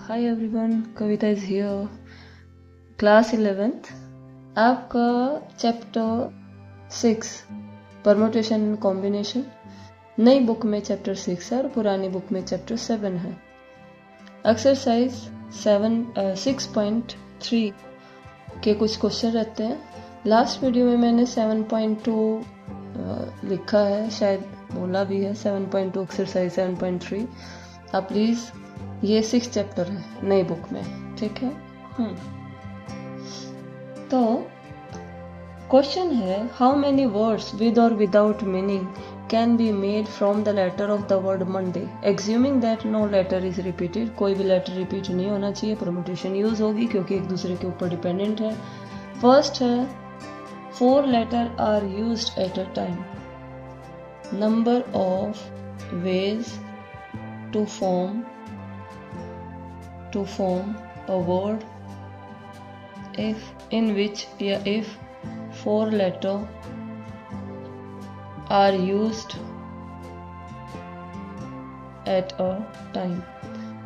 Hi everyone, Kavita is here. Class 11th आपका chapter 6 permutation and combination नई book में chapter 6 है और पुरानी बुक में चैप्टर 7 है। एक्सरसाइज 6.3 के कुछ क्वेश्चन रहते हैं। लास्ट वीडियो में मैंने 7.2 लिखा है, शायद बोला भी है 7.2 एक्सरसाइज 7.3। आप प्लीज, ये 6 चैप्टर है नई बुक में, ठीक है। तो क्वेश्चन है, हाउ मेनी वर्ड्स विद और without meaning can be made from the letter of the word Monday assuming that no letter is repeated. कोई भी लेटर रिपीट नहीं होना चाहिए, परमुटेशन यूज होगी क्योंकि एक दूसरे के ऊपर डिपेंडेंट है। फर्स्ट है 4 letters are used at a time. Number of ways to form a word if 4 letters are used at a time।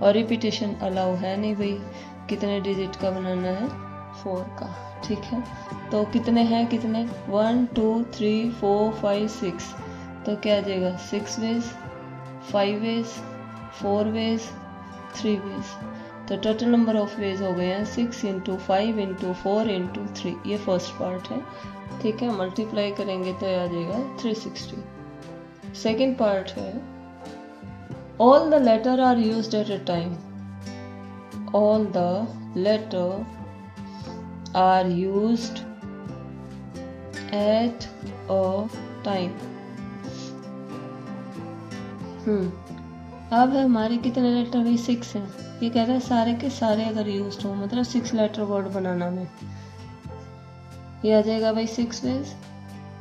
और रिपीटेशन अलाउ है नहीं भाई, कितने डिजिट का बनाना है? 4 का, ठीक है। तो कितने हैं, कितने 1 2 3 4 5 6, तो क्या आ जाएगा 6 वेज, 5 वेज, 4 वेज, 3 वेज। तो टोटल नंबर ऑफ वेज हो गए हैं 6 × 5 × 4 × 3। ये फर्स्ट पार्ट है, ठीक है। मल्टीप्लाई करेंगे तो आ जाएगा 360। सेकेंड पार्ट है all the letter are used at a time. All the letter are used at a time। अब है हमारे कितने लेटर भाई? 6 हैं। ये कह रहा है सारे के सारे अगर यूज्ड हो, मतलब 6 लेटर वर्ड बनाना में, ये आ जाएगा भाई 6 ways,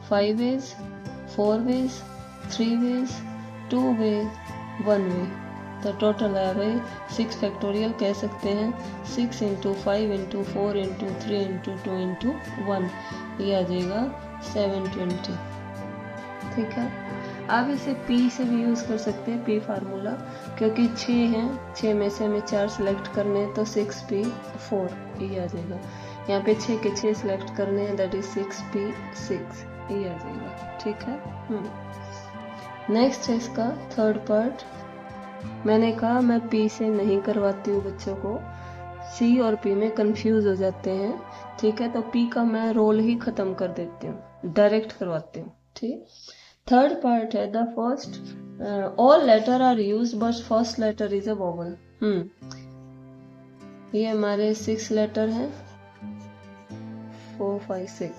5 ways, 4 ways, 3 ways, 2 ways, 1 way. तो टोटल है भाई 6 फैक्टोरियल कह सकते हैं। 6 × 5 × 4 × 3 × 2 × 1, ये आ जाएगा 720, ठीक है। आप इसे P से भी यूज़ कर सकते हैं, P फार्मूला, क्योंकि 6 हैं, 6 में से हमें 4 सेलेक्ट करने हैं तो 6P4 ये आ जाएगा। यहाँ पे 6 के 6 सेलेक्ट करने हैं, दैट इज 6P6 ये आ जाएगा, ठीक है। नेक्स्ट है इसका थर्ड पार्ट। मैंने कहा मैं P से नहीं करवाती हूँ बच्चों को, C और P में कंफ्यूज हो जाते हैं, ठीक है। तो P का मैं रोल ही खत्म कर देती हूँ, डायरेक्ट करवाती हूँ, ठीक। थर्ड पार्ट है the first all letter are used but first letter is a vowel. ये हमारे 6 लेटर हैं, 4 5 6।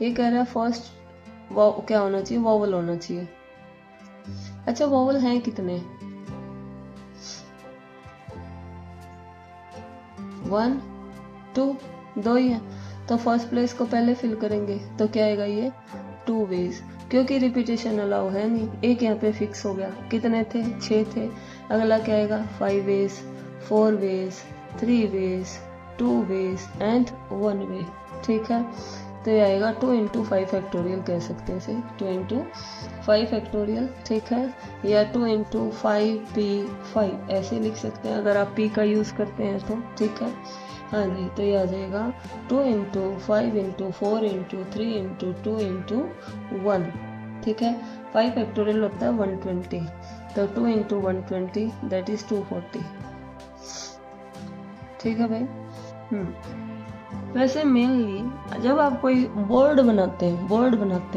ये कह रहा है फर्स्ट क्या होना चाहिए? वोवल होना चाहिए। अच्छा, वोवल हैं कितने? 1 2, 2 ही है। तो फर्स्ट प्लेस को पहले फिल करेंगे तो क्या आएगा? ये 2 वेज, क्योंकि रिपीटेशन अलाउ है नहीं। एक यहाँ पे फिक्स हो गया, कितने थे? 6 थे। अगला क्या आएगा? 5 ways, 4 ways, 3 ways, 2 ways and 1 way, ठीक है। तो ये आएगा 2 × 5 फैक्टोरियल कह सकते हैं इसे, 2 × 5 फैक्टोरियल, ठीक है। या 2 × 5P5 ऐसे लिख सकते हैं अगर आप P का यूज़ करते हैं तो, ठीक है। हाँ जी, तो ये आ जाएगा 2 × 5 × 4 × 3 × 2 × 1, ठीक है। 5 फैक्टोरियल होता है 120, तो 2 × 120 दैट इज 240, ठीक है भाई। वैसे मेनली जब आप कोई वर्ड बनाते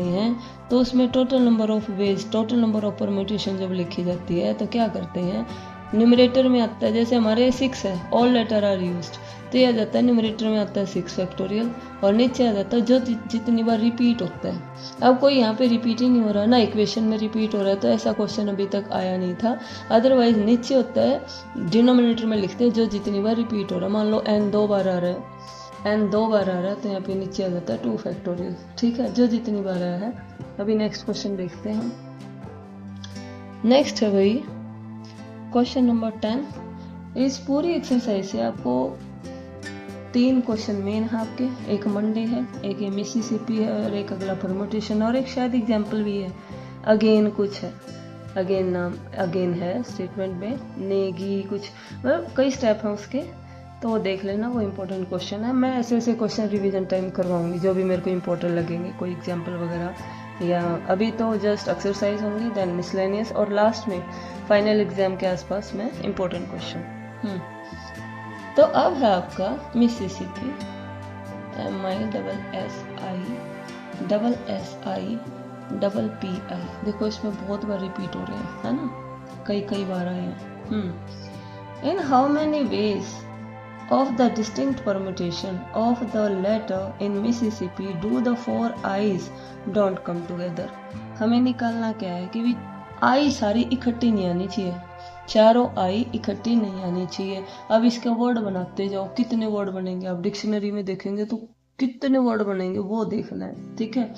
हैं तो उसमें total number of veg, total number of permutation जब लिखी जाती है तो क्या करते हैं? न्यूमरेटर में आता है, जैसे हमारे 6 है, ऑल लेटर आर यूज्ड, तो ये आ जाता है न्यूमरेटर में आता है 6 फैक्टोरियल, और नीचे आ जाता है जो जितनी बार रिपीट होता है। अब कोई यहाँ पे रिपीट ही नहीं हो रहा ना, इक्वेशन में रिपीट हो रहा है, तो ऐसा क्वेश्चन अभी तक आया नहीं था। अदरवाइज नीचे होता है, डिनोमिनेटर में लिखते हैं जो जितनी बार रिपीट हो रहा है। मान लो n 2 बार आ रहा है, n 2 बार आ रहा है, तो यहाँ पे नीचे आ जाता है 2 फैक्टोरियल, ठीक है, जो जितनी बार आया है। अभी नेक्स्ट क्वेश्चन देखते हैं। नेक्स्ट है भाई क्वेश्चन नंबर 10। इस पूरी एक्सरसाइज से आपको 3 क्वेश्चन मेन है आपके, एक मंडे है, एक ये मिसिसिपी है और एक अगला परमुटेशन, और एक शायद एग्जाम्पल भी है, अगेन कुछ है। अगेन नाम अगेन है स्टेटमेंट में, नेगी कुछ मतलब कई स्टेप हैं उसके, तो वो देख लेना, वो इम्पोर्टेंट क्वेश्चन है। मैं ऐसे ऐसे क्वेश्चन रिवीजन टाइम करवाऊंगी जो भी मेरे को इम्पोर्टेंट लगेंगे, कोई एग्जाम्पल वगैरह, या अभी तो जस्ट एक्सरसाइज होंगी, देन मिसलेनियस, और लास्ट में फाइनल एग्जाम के आसपास में इम्पोर्टेंट क्वेश्चन। तो अब है आपका मिसिसिपी, MISSI देखो इसमें बहुत बार रिपीट हो रहे हैं, है ना, कई बार आए हैं। इन how many veg of the distinct permutation of the letter in Mississippi do the 4 I's don't come together। हमें निकालना क्या है कि भी आई सारी इकट्ठी नहीं आनी चाहिए, चारों आई इकट्ठी नहीं आनी चाहिए। अब इसके वर्ड बनाते जाओ, कितने वर्ड बनेंगे आप डिक्शनरी में देखेंगे तो कितने वर्ड बनेंगे वो देखना है, ठीक है।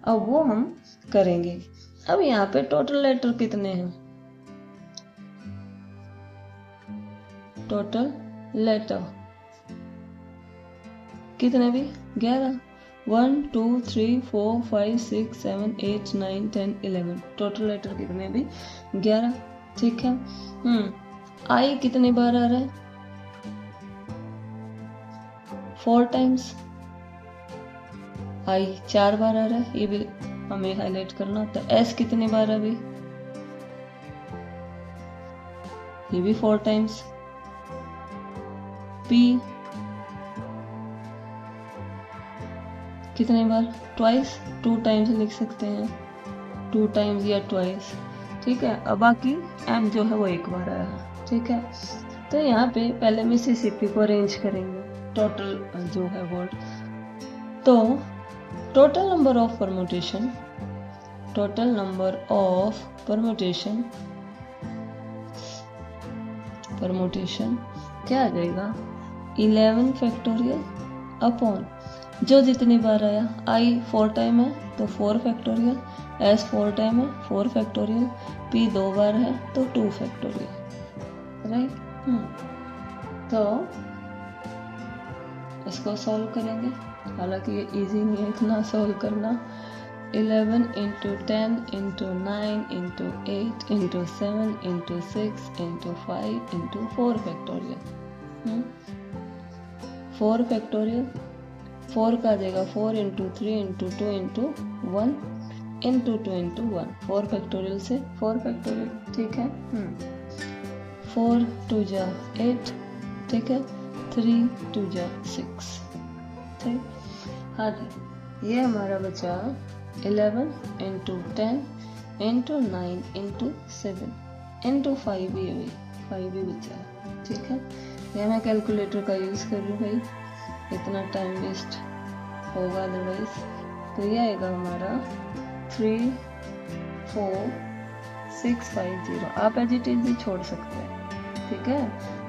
अब वो हम करेंगे। अब यहाँ पे टोटल लेटर कितने हैं, टोटल लेटर कितने भी 11, 1 2 3 4 5 6 7 8 9 10 11, टोटल लेटर कितने भी 11, ठीक है। आई कितने बार आ रहा है, 4 टाइम्स। आई 4 बार आ रहा है, ये भी हमें हाईलाइट करना होता है। एस कितने बार है अभी, ये भी 4 टाइम्स। पी कितने बार, ट्वाइस, 2 टाइम्स लिख सकते हैं, 2 टाइम्स या ट्वाइस, ठीक है। अब बाकी एम जो है वो 1 बार आया है, ठीक है। तो यहाँ पे पहले मिसिसिपी को अरेंज करेंगे, टोटल जो है वर्ड। तो total number of permutation, total number of permutation क्या आ जाएगा, 11 फैक्टोरियल अपॉन जो जितनी बार आया, आई 4 टाइम है तो 4 फैक्टोरियल, एस 4 टाइम है 4 फैक्टोरियल, पी 2 बार है तो 2 फैक्टोरियल, राइट। तो इसको सॉल्व करेंगे, हालांकि ये इजी नहीं है इतना सॉल्व करना। 11 into 10 into 9 into 8 into 7 into 6 into 5 into 4 factorial, 4 factorial, 4 का आ जाएगा 4 into 3 into 2 into 1 into 2 into 1, 4 factorial से 4 फैक्टोरियल, ठीक है। 4 2 जा 8, ठीक है, 3 2 जा 6, ठीक। हाँ जी, ये हमारा बचा 11 into 10 into 9 into 7 into 5 भी बचा है, ठीक है। यह मैं कैलकुलेटर का यूज़ कर रही हूँ भाई, इतना टाइम वेस्ट होगा अदरवाइज। तो ये आएगा हमारा 3 4 6 5 0। आप एज इट इज भी छोड़ सकते हैं, ठीक है,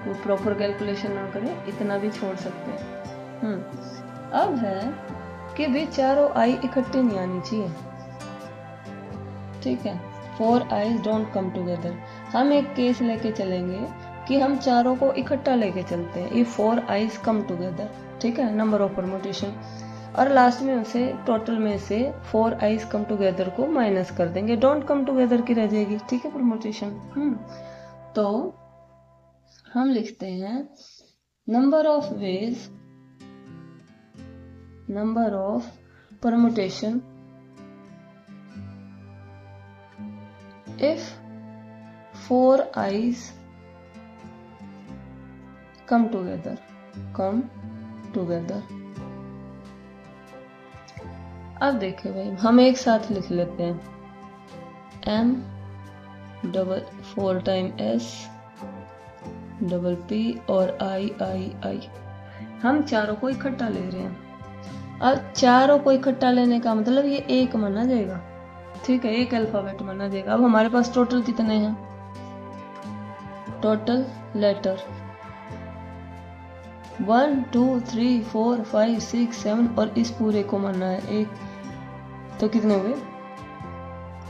वो प्रॉपर कैलकुलेशन ना करें, इतना भी छोड़ सकते हैं। अब है कि भी चारों आई इकट्ठे नहीं आनी चाहिए, ठीक है। 4 आईज डोंट कम टुगेदर। हम एक केस लेके चलेंगे कि हम चारों को इकट्ठा लेके चलते हैं, ये 4 आईज कम टुगेदर, ठीक है, नंबर ऑफ परम्यूटेशन, और लास्ट में उसे टोटल में से 4 आईज कम टुगेदर को माइनस कर देंगे, डोंट कम टुगेदर की रह जाएगी, ठीक है, परम्यूटेशन। तो हम लिखते हैं number of veg, number of permutation if 4 i's come together, अब देखिए भाई हम एक साथ लिख लेते हैं, m double 4 time s double p और i, हम चारों को इकट्ठा ले रहे हैं। अब चारों को इकट्ठा लेने का मतलब ये एक माना जाएगा, ठीक है, एक अल्फाबेट माना जाएगा। अब हमारे पास टोटल कितने हैं, टोटल लेटर 1 2 3 4 5 6 7 और इस पूरे को मानना है एक, तो कितने हुए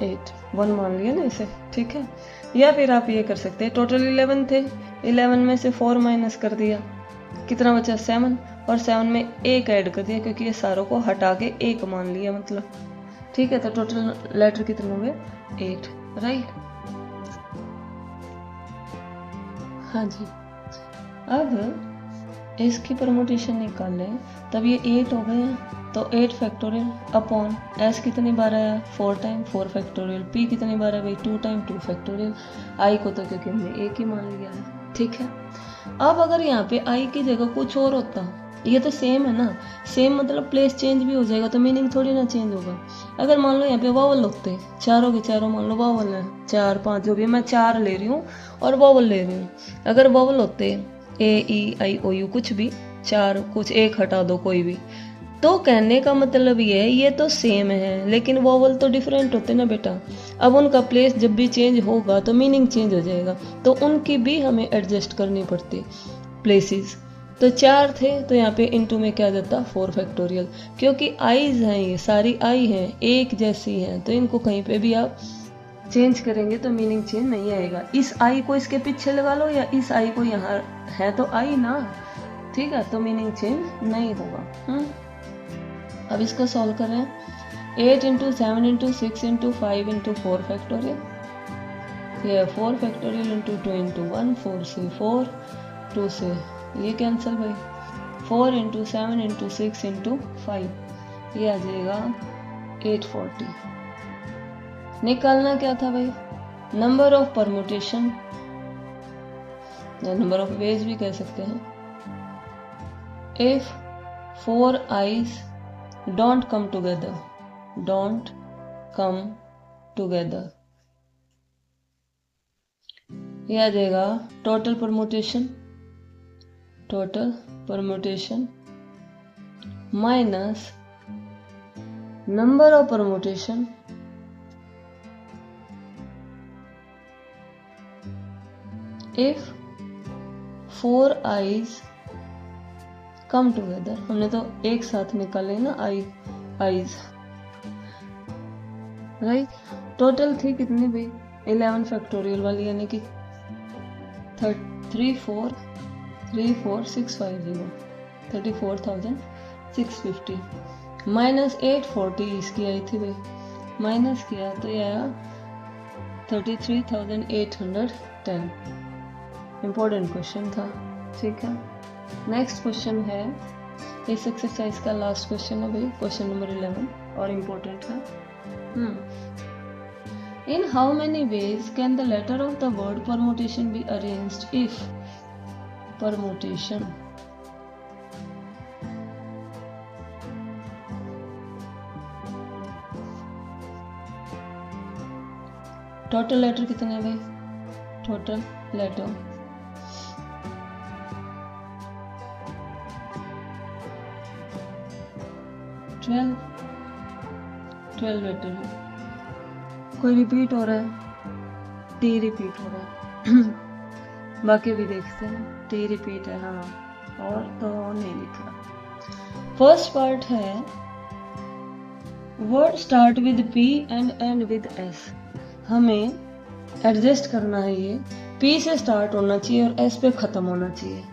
8, 1 मान लिया ना इसे, ठीक है। या फिर आप ये कर सकते हैं, टोटल 11 थे, 11 में से 4 माइनस कर दिया, कितना बचा 7, और 7 में एक ऐड कर दिया क्योंकि ये सारों को हटा के एक मान लिया मतलब, ठीक है। तो टोटल लेटर कितने हुए 8, राइट। हाँ जी, अब इसकी परमुटेशन निकालें तब ये 8 हो गए हैं, तो 8 फैक्टोरियल अपॉन एस कितनी बार आया 4 टाइम 4 फैक्टोरियल, पी कितनी बार है भाई 2 टाइम 2 फैक्टोरियल, आई को तो क्योंकि हमने एक ही मान लिया है। ठीक है, अब अगर यहाँ पे आई की जगह कुछ और होता, ये तो सेम है ना, सेम मतलब प्लेस चेंज भी हो जाएगा तो मीनिंग थोड़ी ना चेंज होगा। अगर मान लो यहाँ पे वावल होते, चारों के चारों मान लो वावल है, 4 5 जो भी, मैं 4 ले रही हूँ और वावल ले रही हूँ, अगर वावल होते ए ई आई ओ यू कुछ भी, 4 कुछ एक हटा दो कोई भी, तो कहने का मतलब ये है ये तो सेम है लेकिन वोवल तो डिफरेंट होते ना बेटा। अब उनका प्लेस जब भी चेंज होगा तो मीनिंग चेंज हो जाएगा, तो उनकी भी हमें एडजस्ट करनी पड़ती प्लेसेस। तो 4 थे तो यहाँ पे इनटू में क्या जाता 4 फैक्टोरियल, क्योंकि आईज हैं ये सारी आई हैं एक जैसी हैं, तो इनको कहीं पे भी आप चेंज करेंगे तो मीनिंग चेंज नहीं आएगा। इस आई को इसके पीछे लगा लो या इस आई को यहाँ है तो आई ना, ठीक है, तो मीनिंग चेंज नहीं होगा। अब इसको सॉल्व करें, 8 into 7 into 6 into 5 into 4 factorial, ये 4 फैक्टोरियल इंटू 2 इंटू 1, 4 से 4, 2 से ये कैंसिल भाई, 4 इंटू 7 इंटू 6 इंटू 5, ये आ जाएगा 840। निकालना क्या था भाई, नंबर ऑफ परमुटेशन या नंबर ऑफ वेज भी कह सकते हैं। If 4 eyes don't come together, don't come together, ये आ जाएगा total permutation minus number of permutation if 4 eyes come together, हमने तो एक साथ निकाले ना आईज, राइट। टोटल थी कितनी भाई 11 फैक्टोरियल वाली, यानी कि 34,650, 34,650 माइनस 840 इसकी आई थी भाई, माइनस किया तो ये आया 33,810। इम्पोर्टेंट क्वेश्चन था, ठीक है। नेक्स्ट क्वेश्चन है इस एक्सरसाइज का लास्ट क्वेश्चन है भाई, क्वेश्चन नंबर 11 और इम्पोर्टेंट है। In how many ways can the letter of the word permutation be arranged if permutation total letter कितने भाई, टोटल लेटर 12 लेटर है, कोई रिपीट हो रहा है, टी रिपीट हो रहा है बाकी भी देखते हैं, टी रिपीट है हाँ, और तो नहीं लिख रहा। फर्स्ट पार्ट है word start with P and and with S, हमें एडजस्ट करना है, ये पी से स्टार्ट होना चाहिए और एस पे खत्म होना चाहिए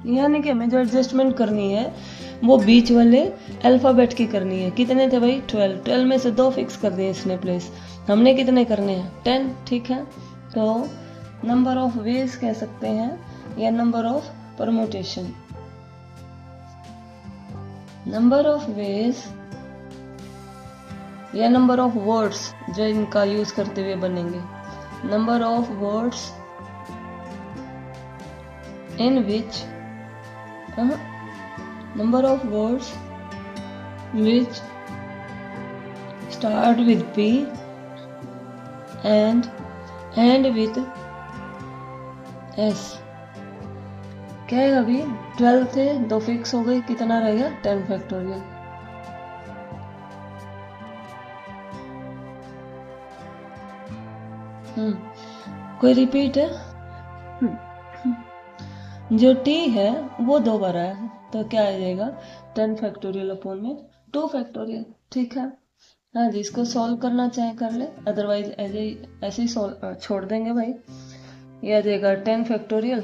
यानी कि हमें जो एडजस्टमेंट करनी है वो बीच वाले अल्फाबेट की करनी है। कितने थे भाई 12 में से 2 फिक्स कर दिए इसने प्लेस, हमने कितने करने हैं 10, ठीक है। तो नंबर ऑफ वेज कह सकते हैं या number of permutation, number of veg या नंबर ऑफ वर्ड्स जो इनका यूज करते हुए बनेंगे, number of words in which number of words which start with P and end with S। क्या है अभी 12 थे, 2 फिक्स हो गए, कितना रहेगा 10 फैक्टोरियल। कोई रिपीट है, जो टी है वो 2 बार आया है तो क्या आ जाएगा 10 फैक्टोरियल अपॉन में 2 फैक्टोरियल, ठीक है। हाँ जी, इसको सॉल्व करना चाहे कर ले, अदरवाइज ऐसे ही छोड़ देंगे भाई। ये आ जाएगा 10 factorial,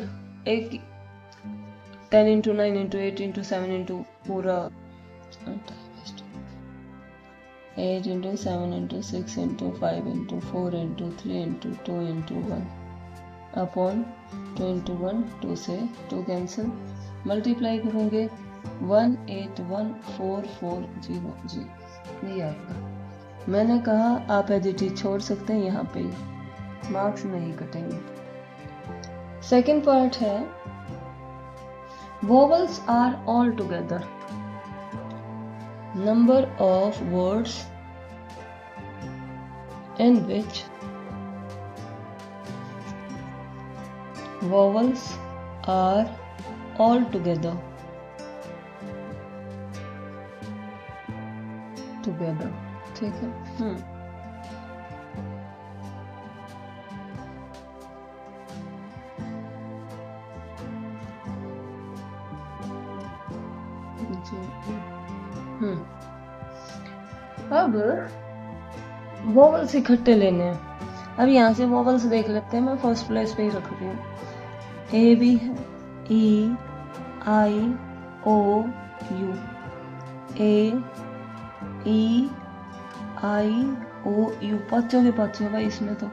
10 into 9 into 8 into 7 into पूरा 8 into 7 into 6 into 5 into 4 into 3 into 2 into 1 upon 2 into 1, 2 से 2 कैंसिल, मल्टीप्लाई करेंगे 1814400 ये आपका। मैंने कहा आप एडिटिव छोड़ सकते हैं, यहाँ पे मार्क्स नहीं कटेंगे। सेकेंड पार्ट है vowels are all together, number of words in which vowels are all together ठीक है। अब वोवल्स इकट्ठे लेने हैं। अब यहाँ से वोवल्स देख लेते हैं, मैं फर्स्ट प्लेस पे ही रख रही हूँ। ए भी है, ई आई ओ you, A E I O you, पांचों के पांचों भाई इसमें तो।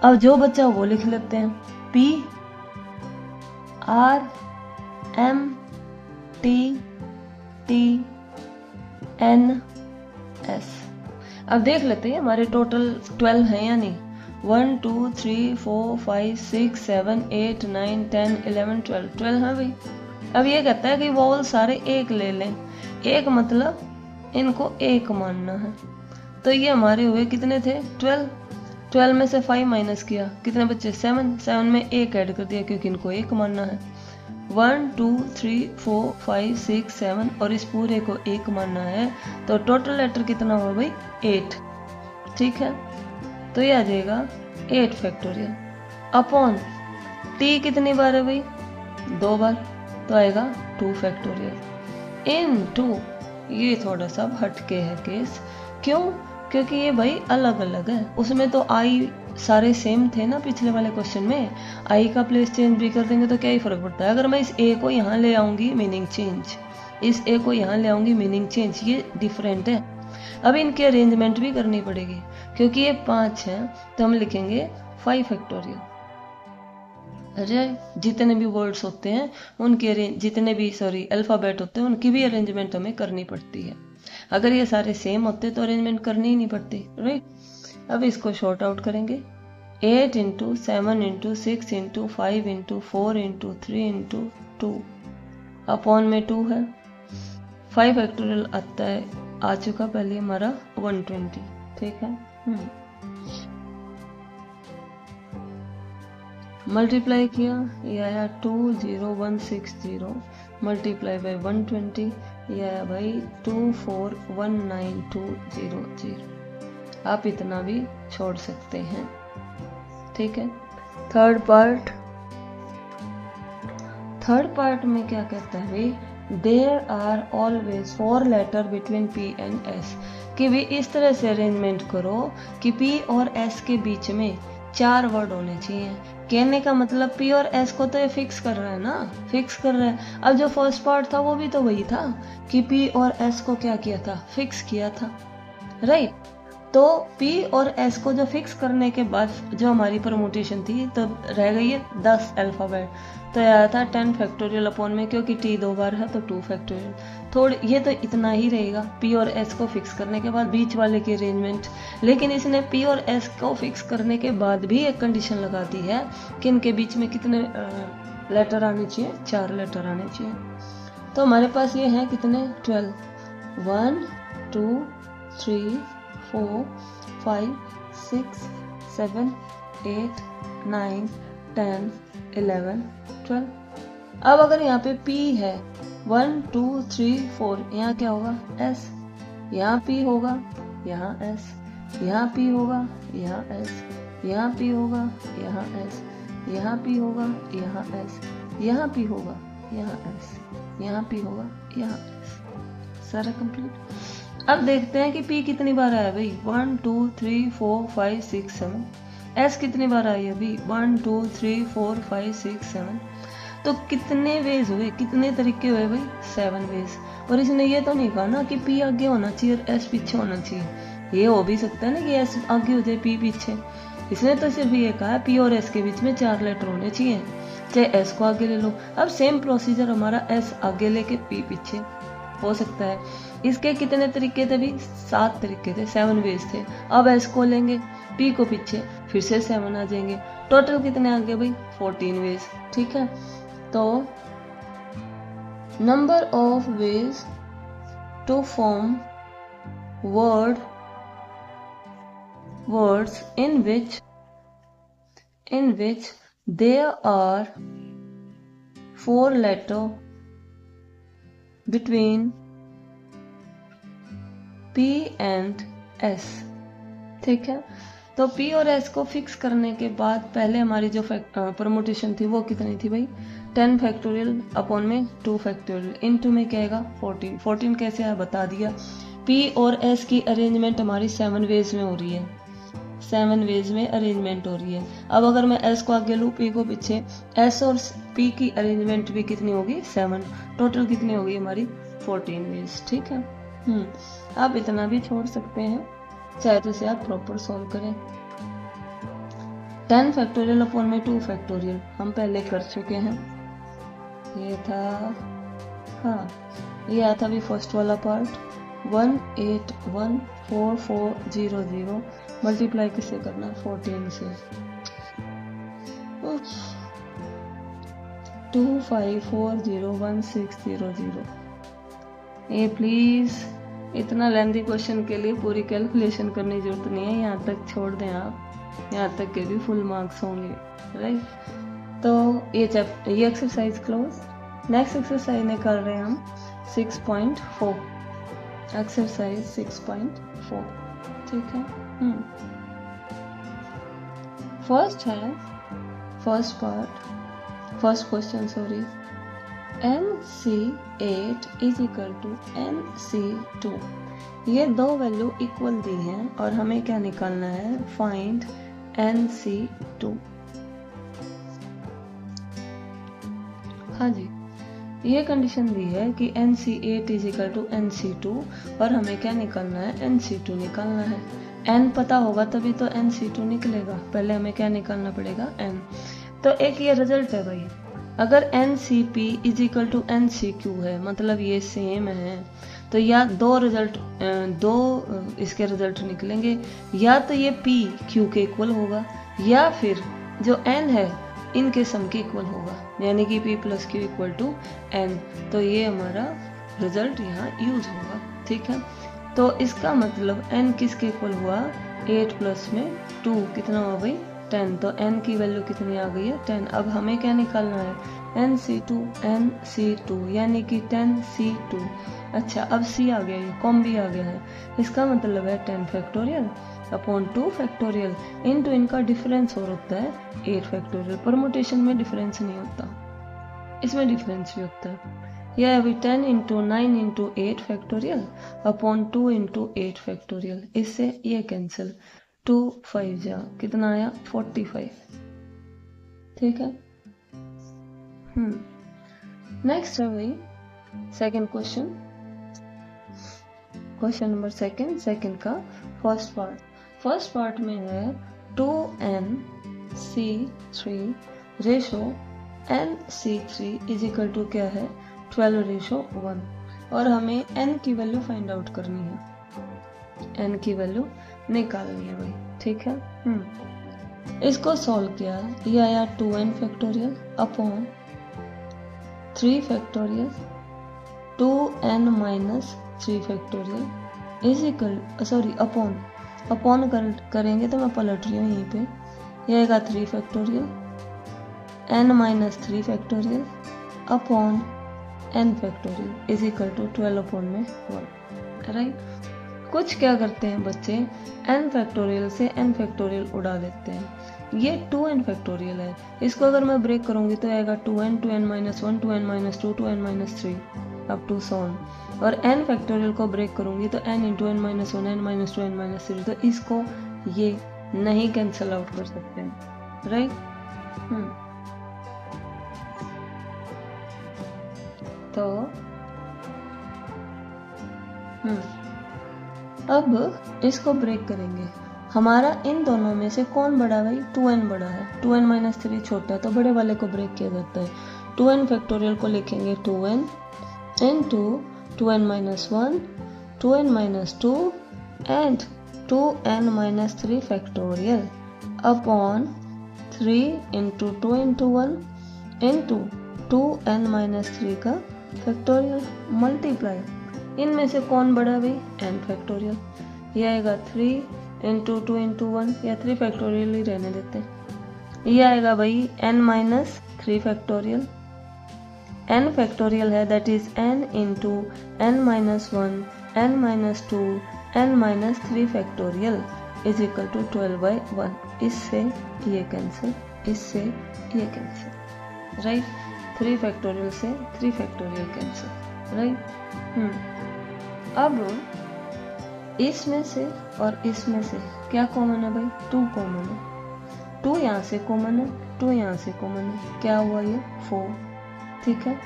अब जो बच्चा वो लिख लेते हैं, P R M T T N S. अब देख लेते हैं हमारे टोटल 12 हैं या नहीं। 1 2 3 4 5 6 7 8 9 10 11 12 है भाई। अब ये कहता है कि वोवल सारे एक ले लें, एक मतलब इनको एक मानना है। तो ये हमारे हुए कितने थे 12 में से 5 माइनस किया, कितने बच्चे 7 में एक ऐड कर दिया क्योंकि इनको एक मानना है। 1 2 3 4 5 6 7 और इस पूरे को एक मानना है, तो टोटल लेटर कितना हुआ भाई 8। ठीक है, तो ये आ जाएगा 8 फैक्टोरियल अपॉन टी कितनी बार है भाई 2 बार, तो आएगा 2 फैक्टोरियल इन 2। ये थोड़ा सा हटके है केस, क्यों? क्योंकि ये भाई अलग अलग है। उसमें तो आई सारे सेम थे ना पिछले वाले क्वेश्चन में, आई का प्लेस चेंज भी कर देंगे तो क्या ही फर्क पड़ता है। अगर मैं इस ए को यहाँ ले आऊंगी मीनिंग चेंज, इस ए को यहाँ ले आऊंगी मीनिंग चेंज, ये डिफरेंट है। अब इनकी अरेंजमेंट भी करनी पड़ेगी, क्योंकि ये 5 हैं तो हम लिखेंगे 5 फैक्टोरियल। अरे जितने भी वर्ड्स होते हैं उनकी जितने भी अल्फाबेट होते हैं उनकी भी अरेंजमेंट हमें करनी पड़ती है। अगर ये सारे सेम होते तो अरेंजमेंट करनी ही नहीं पड़ती, राइट। अब इसको शॉर्ट आउट करेंगे, 8 into 7 into 6 into 5 into 4 into 3 into 2 upon में 2 है। 5 फैक्टोरियल आता है, आ चुका पहले हमारा 120। ठीक है, मल्टीप्लाई किया, ये आया 20160 मल्टीप्लाई बाय 120, ये आया भाई 2419200। आप इतना भी छोड़ सकते हैं। ठीक है, थर्ड पार्ट में क्या कहता है भाई, there are always 4 letter between P and S, कि भी इस तरह से अरेंजमेंट करो कि पी और एस के बीच में 4 वर्ड होने चाहिए। कहने का मतलब पी और एस को तो ये फिक्स कर रहा है ना, फिक्स कर रहा है। अब जो फर्स्ट पार्ट था वो भी तो वही था कि पी और एस को क्या किया था, फिक्स किया था, राइट। तो पी और एस को जो फिक्स करने के बाद जो हमारी परमुटेशन थी तो रह गई है 10 अल्फाबेट, तो आया था 10 फैक्टोरियल अपॉन में, क्योंकि टी 2 बार है तो 2 फैक्टोरियल। थोड़ी ये तो इतना ही रहेगा पी और एस को फिक्स करने के बाद बीच वाले की अरेंजमेंट। लेकिन इसने पी और एस को फिक्स करने के बाद भी एक कंडीशन लगा दी है कि इनके बीच में कितने लेटर आने चाहिए, 4 लेटर आने चाहिए। तो हमारे पास ये हैं कितने 12, 1 2 3 4 5 6 7 8 9 10 11 12। अब अगर यहाँ पे P है 1 2 3 4, यहाँ क्या होगा S, यहाँ P होगा, यहाँ S, यहाँ P होगा, यहाँ S, यहाँ P होगा, यहाँ S, यहाँ P होगा, यहाँ S, यहाँ P होगा, यहाँ S, यहाँ P होगा, यहाँ S। सारा कंप्लीट। अब देखते हैं कि P कितनी बार आया भाई, 1 2 3 4 5 6 7। S कितनी बार आई है भाई, 1 2 3 4 5 6 7। तो कितने वेज हुए, कितने तरीके हुए भाई, 7 वेज। और इसने ये तो नहीं कहा ना कि P आगे होना चाहिए और S पीछे होना चाहिए। ये हो भी सकता है ना कि S आगे हो जाए P पीछे, इसने तो सिर्फ ये कहा पी और एस के बीच में 4 लेटर होने चाहिए, चाहे एस को आगे ले लो। अब सेम प्रोसीजर हमारा एस आगे लेके पी पीछे हो सकता है। इसके कितने तरीके थे भी? 7 तरीके थे, 7 वेज थे। अब एस को लेंगे, पी को पीछे, फिर से 7 आ जाएंगे। टोटल कितने आ गए भाई? 14 वेज। ठीक है, तो number of ways to form words in which there are 4 letters between P and S। ठीक है, तो P और S को फिक्स करने के बाद पहले हमारी जो परमुटेशन थी वो कितनी थी भाई? 10 फैक्टोरियल अपॉन में 2 फैक्टोरियल इनटू में क्या आएगा? 14। 14 कैसे है बता दिया। P और S की अरेंजमेंट हमारी 7 वेज में हो रही है, 7 वेज में अरेंजमेंट हो रही है। अब अगर मैं S को आगे लूँ, P को पीछे, S और P की अरेंजमेंट भी कितनी होगी? 7। टोटल कितनी होगी हमारी? 14 वेज। ठीक है, आप इतना भी छोड़ सकते हैं, चाहे तो इसे आप प्रॉपर सॉल्व करें। 10 फैक्टोरियल अपॉन में 2 फैक्टोरियल हम पहले कर चुके हैं। ये था, हाँ ये आया था भी फर्स्ट वाला पार्ट। 1814400 मल्टीप्लाई किससे करना? 14 से। 25401600। ये प्लीज इतना लेंथी क्वेश्चन के लिए पूरी कैलकुलेशन करने की जरूरत नहीं है, यहाँ तक छोड़ दें आप, यहाँ तक के भी फुल मार्क्स होंगे, राइट। तो ये एक्सरसाइज क्लोज। नेक्स्ट एक्सरसाइज निकाल रहे हैं हम 6.4, एक्सरसाइज 6.4। ठीक है, first question sorry, NC8 is equal to NC2। ये दो वैल्यू इक्वल दी हैं और हमें क्या निकालना है? Find NC2। हाँ जी, ये कंडीशन दी है कि NC8 is equal to NC2 और हमें क्या निकालना है? NC2 निकालना है। N पता होगा तभी तो NC2 निकलेगा, पहले हमें क्या निकालना पड़ेगा? N। तो एक ये रिजल्ट है भाई, अगर NCP is equal to NCQ है, मतलब ये सेम है, तो या दो इसके रिजल्ट निकलेंगे, या तो ये P Q के इक्वल होगा, या फिर जो N है इनके सम के इक्वल होगा, यानी कि P plus Q equal to N। तो ये हमारा रिजल्ट यहाँ यूज होगा। ठीक है, तो इसका मतलब N किसके इक्वल हुआ? 8 प्लस में 2 कितना हुआ भाई? 10। तो N की वैल्यू कितनी आ गई है? 10। अब हमें क्या निकालना है? NC2 यानी कि 10C2। अच्छा, अब C आ गया, ये कॉम भी आ गया है, इसका मतलब है 10 फैक्टोरियल अपॉन 2 फैक्टोरियल इनटू इनका डिफरेंस और होता है 8 फैक्टोरियल। परमुटेशन में डिफरेंस नहीं होता, इसमें डिफरेंस भी होता है। यह है 10 into 9 into 8 factorial upon 2 into 8 factorial. इससे ये कैंसिल, 2 5 जा कितना आया? 45। ठीक है, नेक्स्ट है भाई second question, question number second का फर्स्ट पार्ट में है 2NC3 ratio NC3 is equal to क्या है? 12:1 और हमें N की वैल्यू फाइंड आउट करनी है, N की वैल्यू निकालनी है भाई। ठीक है, इसको सॉल्व किया, ये आया 2n factorial upon 3 factorial 2n minus 3 factorial is equal, sorry upon करेंगे तो मैं पलट रही हूँ यहीं पे, ये आएगा 3 factorial n minus 3 factorial upon n factorial is equal to 12/1, right. कुछ क्या करते हैं बच्चे, n फैक्टोरियल से n फैक्टोरियल उड़ा देते हैं। ये 2n फैक्टोरियल है, इसको अगर मैं ब्रेक करूंगी तो आएगा 2n 2n minus 1 2n minus 2 2n minus 3 up to so on। और n फैक्टोरियल को ब्रेक करूंगी तो n into n minus 1 n minus 2 n minus 3, तो इसको ये नहीं कैंसिल आउट कर सकते हैं, राइट। तो अब इसको ब्रेक करेंगे, हमारा इन दोनों में से कौन बड़ा भाई, 2n बड़ा है, 2n माइनस 3 छोटा है, तो बड़े वाले को ब्रेक किया जाता है। 2n फैक्टोरियल को लिखेंगे 2n into 2n minus 1, 2n minus 2 and 2n minus 3 factorial upon 3 into 2 into 1 into 2n minus 3 का फैक्टोरियल मल्टीप्लाई, इनमें से कौन बड़ा भाई, n फैक्टोरियल। ये आएगा 3 इंटू 2 इंटू 1, या 3 फैक्टोरियल ही रहने देते हैं। ये आएगा भाई n minus 3 factorial, n factorial है that is n into n minus 1, n minus 2, n minus 3 factorial is equal to 12/1। इससे ये कैंसिल, इससे ये कैंसिल, राइट। 3 फैक्टोरियल से 3 फैक्टोरियल कैंसिल, राइट। अब इसमें से और इसमें से क्या कॉमन है भाई, 2 कॉमन है, 2 यहाँ से कॉमन है, 2 यहाँ से कॉमन है, क्या हुआ ये 4, ठीक है।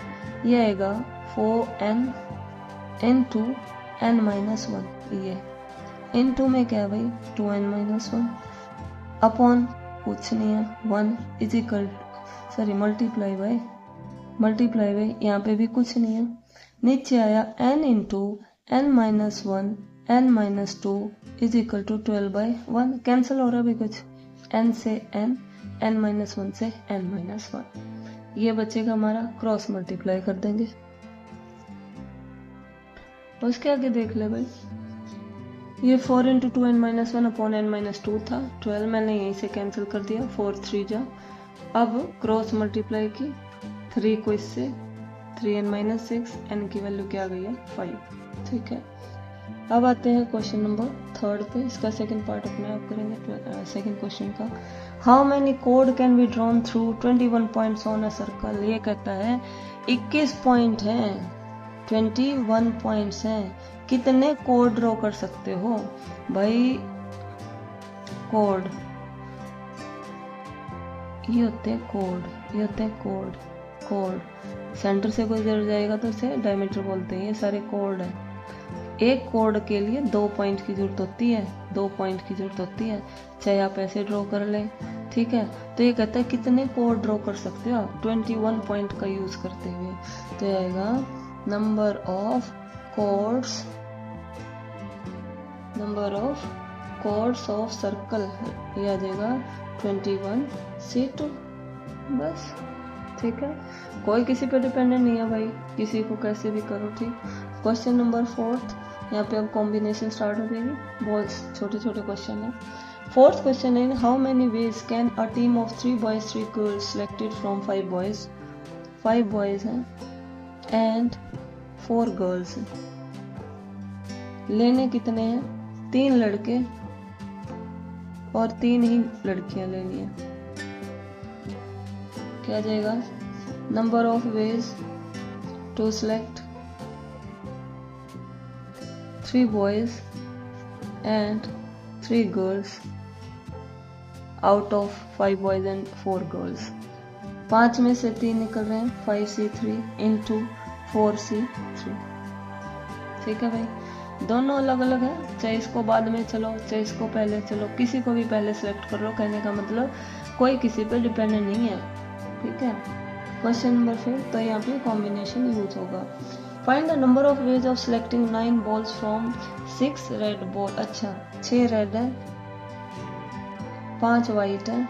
ये आएगा 4n into n माइनस 1, ये into में क्या है भाई 2n माइनस 1 अपॉन कुछ नहीं है 1 is equal, sorry multiply by यहाँ पे भी कुछ नहीं है, नीचे आया n into n minus 1, n minus 2 is equal to 12/1, cancel हो रहा है भी कुछ, n से n माइनस 1 से n माइनस 1, ये बचेगा हमारा, क्रॉस मल्टीप्लाई कर देंगे। उसके आगे देख ले भाई, ये 4 into 2n minus 1 upon n minus 2 था, 12 मैंने यहीं से कैंसिल कर दिया, 4 3 जा। अब क्रॉस मल्टीप्लाई की, 3 को इससे, 3n माइनस 6, n की वैल्यू क्या आ गई है 5, ठीक है। अब आते हैं क्वेश्चन नंबर 3 पे, इसका सेकंड पार्ट अपने आप करेंगे। सेकंड क्वेश्चन का, how many code can be drawn through 21 points on a circle. ये कहता है 21 पॉइंट हैं, 21 पॉइंट्स हैं, कितने कोड ड्रॉ कर सकते हो भाई। कोड ये होते हैं कोड, ये होते हैं कोड, कोड सेंटर से कोई जुड़ जाएगा तो उसे डायमीटर बोलते हैं, ये सारे कोड है। एक कोड के लिए 2 पॉइंट की जरूरत होती है, 2 पॉइंट की जरूरत होती है, चाहे आप ऐसे ड्रॉ कर लें, ठीक है। तो ये कहता है कितने कोड ड्रॉ कर सकते हो आप 21 पॉइंट का यूज करते हुए, तो ये आएगा number of codes, number of codes of circle, ये आ जाएगा 21 C2, बस, ठीक है। कोई किसी पे डिपेंडेंट नहीं है भाई, किसी को कैसे भी करो, ठीक। क्वेश्चन नंबर 4, यहाँ पे अब कॉम्बिनेशन स्टार्ट हो जाएगी, बहुत छोटे छोटे क्वेश्चन है। 4th क्वेश्चन है, how many ways can a team of 3 boys 3 girls selected from 5 boys, 5 boys हैं एंड 4 गर्ल्स हैं, लेने कितने हैं, 3 लड़के और 3 ही लड़कियां लेनी है, क्या जाएगा, number of ways to select 3 boys and 3 girls out of 5 boys and 4 girls। 5 में से 3 निकल रहे हैं, 5C3 into 4C3, ठीक है भाई। दोनों अलग अलग है, चाहे इसको बाद में चलो, चाहे इसको पहले चलो, किसी को भी पहले सेलेक्ट कर लो, कहने का मतलब कोई किसी पे डिपेंडेंट नहीं है, ठीक है। क्वेश्चन नंबर 5, तो यहाँ पे कॉम्बिनेशन यूज होगा। Find the number of ways of selecting 9 balls from 6 red ball. अच्छा 6 रेड है, 5 वाइट है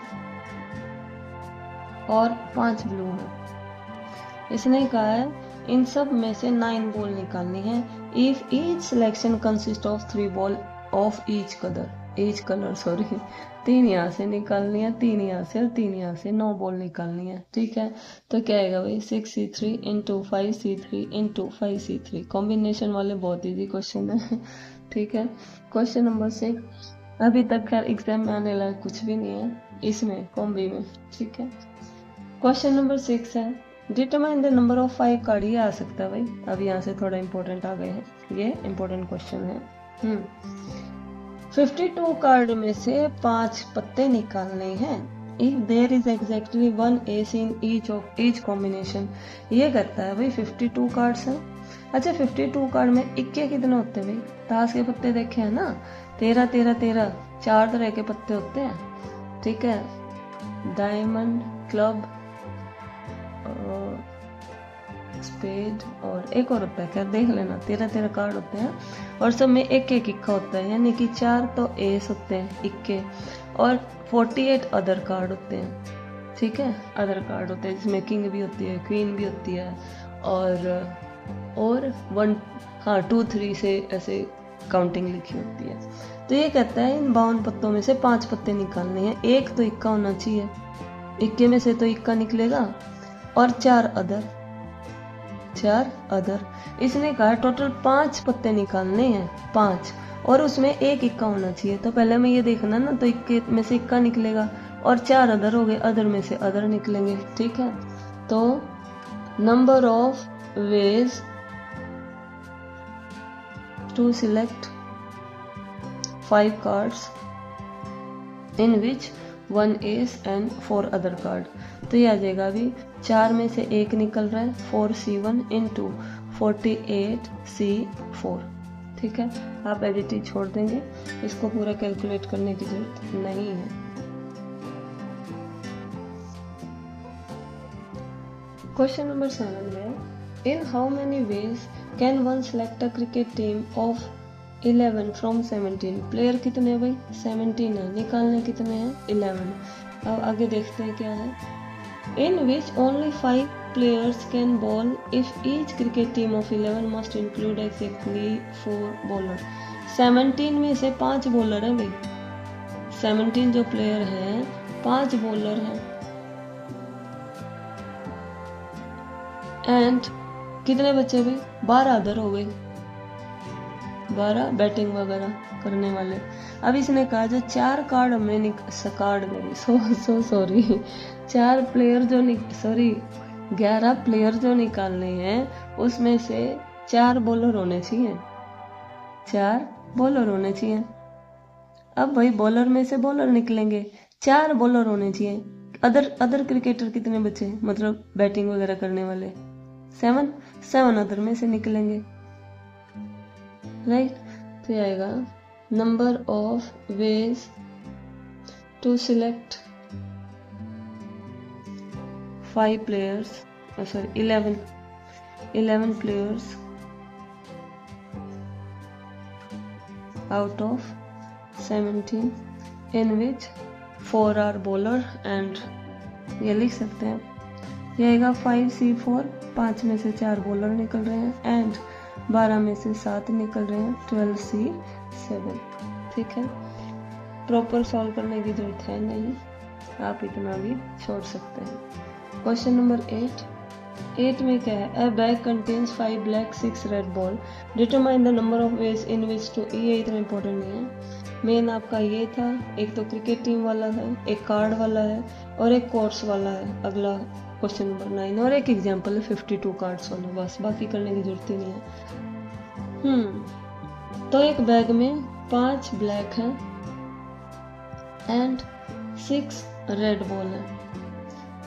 और 5 ब्लू है। इसने कहा है इन सब में से 9 बॉल निकालनी है। If each selection consist of 3 ball of each colour, sorry 3 यहाँ से निकालनी है, 3 यहाँ से और 3 यहाँ से, 9 बॉल निकालनी है, ठीक है। तो क्या आएगा भाई 6C3 into 5C3 into 5C3। Combination वाले बहुत इजी क्वेश्चन है, ठीक है। क्वेश्चन नंबर 6, अभी तक खैर एग्जाम में आने लायक कुछ भी नहीं है इसमें, कॉम्बी में, ठीक है। क्वेश्चन नंबर 6 है, determine the number of 5 card. ये आ सकता है भाई, अब यहाँ से थोड़ा इंपॉर्टेंट आ गए हैं, ये इंपॉर्टेंट क्वेश्चन है। 52 कार्ड में से 5 पत्ते निकालने हैं if there is exactly 1 ace in each combination. ये करता है भाई 52 कार्ड्स हैं। अच्छा 52 कार्ड में इक्के कितने होते हैं भाई? ताश के पत्ते देखे हैं ना, 13 13 13, 4 तरह के पत्ते होते हैं। ठीक है, डायमंड, क्लब, स्पेड और एक और होता है, क्या देख लेना, 13 13 कार्ड होते हैं और सब में एक एक इक्का होता है, यानी कि 4 तो एस होते हैं इक्के और 48 अदर कार्ड होते हैं। ठीक है, अदर कार्ड होते हैं जिसमें किंग भी होती है, क्वीन भी होती है और 1 हाँ 2 3 से ऐसे काउंटिंग लिखी होती है। तो ये कहता है इन 52 पत्तों में से 5 पत्ते निकालने हैं, एक तो इक्का होना चाहिए, इक्के में से तो इक्का निकलेगा और 4 अदर। इसने कहा टोटल 5 पत्ते निकालने हैं, 5, और उसमें एक इक्का होना चाहिए। तो पहले में ये देखना ना, तो इक्के में से इक्का निकलेगा और 4 अदर हो गए, अदर में से अदर निकलेंगे। ठीक है, तो number of ways to select 5 cards in which 1 ace and 4 other card। तो ये आ जाएगा अभी 4 में से एक निकल रहा है 4C1 into 48C4। ठीक है, आप एडिट छोड़ देंगे, इसको पूरा कैलकुलेट करने की जरूरत नहीं है। क्वेश्चन नंबर 7 में इन how many ways can one select a cricket team of 11 from 17। Player कितने हैं भाई? 17 है, निकालने कितने हैं? 11। अब आगे देखते हैं क्या है। इन which only 5 players can bowl if each cricket team of 11 must include exactly 4 bowler। 17 में से 5 बॉलर हैं भाई, 17 जो प्लेयर हैं 5 बॉलर हैं। एंड कितने बच्चे भाई? 12 अदर हो गए, 12 बैटिंग वगैरह करने वाले। अब इसने कहा जो 4 कार्ड हमें 4 प्लेयर जो 11 प्लेयर जो निकालने हैं उसमें से 4 बॉलर होने चाहिए, 4 बॉलर होने चाहिए। अब भाई बॉलर में से बॉलर निकलेंगे, 4 बॉलर होने चाहिए। अदर क्रिकेटर कितने बचे, मतलब बैटिंग वगैरह करने वाले? 7 अदर में से निकलेंगे, राइट। तो ये आएगा number of ways to select 5 players, 11 players out of 17 in which 4 are bowler and ये लिख सकते हैं, ये आएगा 5C4, 5 में से 4 बॉलर निकल रहे हैं एंड 12 में से 7 निकल रहे हैं, 12C7। ठीक है, प्रॉपर सॉल्व करने की जरूरत है नहीं, आप इतना भी छोड़ सकते हैं। क्वेश्चन नंबर 8 में क्या है? A bag contains 5 black 6 red ball, determine the number of ways in which to. ये इतना इंपॉर्टेंट नहीं है, मेन आपका ये था, एक तो क्रिकेट टीम वाला है, एक कार्ड वाला है और एक कोर्स वाला है। अगला क्वेश्चन नंबर 9 और एक एग्जांपल है 52 कार्ड्स वाला, बस बाकी करने की जरूरत ही नहीं है। तो एक बैग में 5 ब्लैक हैं एंड 6 रेड बॉल है।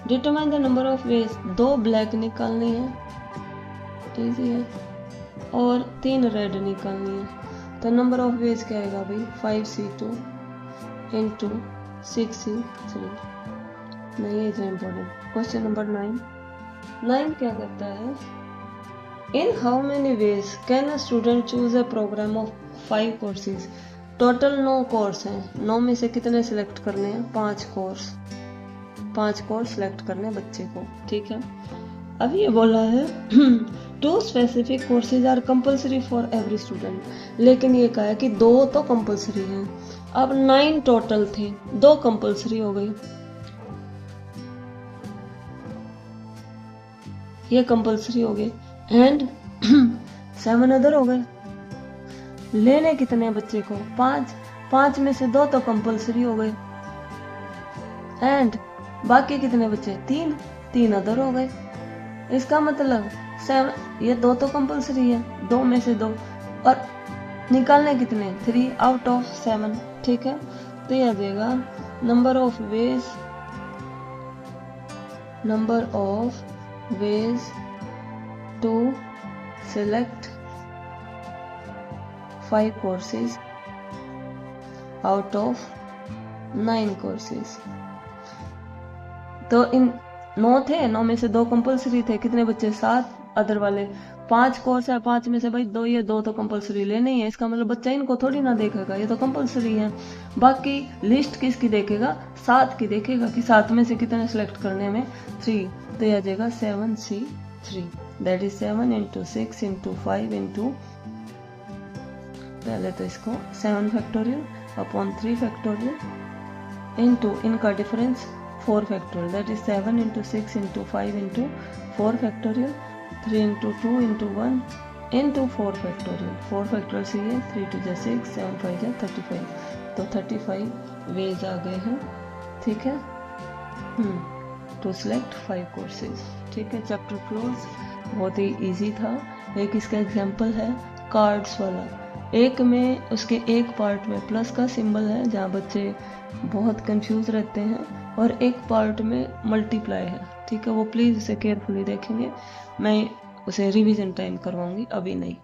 Determine the number of veg, 2 black निकालनी है, इजी है, और 3 रेड निकालनी है। तो नंबर ऑफ वेज क्या आएगा भाई? 5C2 into 6C3। नहीं है इम्पोर्टेंट। क्वेश्चन नंबर 9 क्या कहता है? In how many ways can a student choose a program of 5 courses. Total 9 course हैं, 9 में से कितने सिलेक्ट करने हैं? 5 कोर्स सिलेक्ट करने बच्चे को। ठीक है, अब ये बोला है 2 specific courses are compulsory for every student, लेकिन ये कहा है कि 2 तो कंपल्सरी हैं। अब 9 टोटल थे, 2 कंपल्सरी हो गई, ये कंपल्सरी हो गए एंड 7 अदर हो गए। लेने कितने बच्चे को? 5 में से 2 तो कंपल्सरी हो गए एंड बाकी कितने बचे? 3 अदर हो गए। इसका मतलब 7, ये 2 तो कंपल्सरी है, 2 में से 2, और निकालने कितने? 3 out of 7। ठीक है, तो ये आ जाएगा number of veg number of ways to select 5 courses out of 9 courses। तो इन 9 थे, 9 में से 2 कंपलसरी थे। कितने बच्चे? 7। अदर वाले 5 कोर्स है, 5 में से भाई 2 ये 2 तो कंपलसरी लेने ही है। इसका मतलब बच्चा इनको थोड़ी ना देखेगा, ये तो कंपलसरी है। बाकी लिस्ट किसकी देखेगा? 7 की देखेगा कि 7 में से कितने सेलेक्ट करने में 3। तो यह आ जाएगा 7C3, that is 7 into 6 into 5 into, पहले तो इसको 7 फैक्टोरियल अपॉन 3 फैक्टोरियल इंटू इनका difference 4 factorial, that is 7 into 6 into 5 into 4 factorial, 3 into 2 into 1 into 4 factorial. 4 factorial से ये 3 2 जा 6, 7 5 जा 35। तो 35 वेज आ गए हैं। ठीक है, टू सिलेक्ट 5 कोर्सेज। ठीक है, चैप्टर क्लोज। बहुत ही इजी था। एक इसका एग्जाम्पल है कार्ड्स वाला। एक में उसके एक पार्ट में प्लस का सिंबल है जहाँ बच्चे बहुत कंफ्यूज रहते हैं, और एक पार्ट में मल्टीप्लाई है। ठीक है, वो प्लीज़ उसे केयरफुली देखेंगे। मैं उसे रिवीजन टाइम करवाऊंगी, अभी नहीं।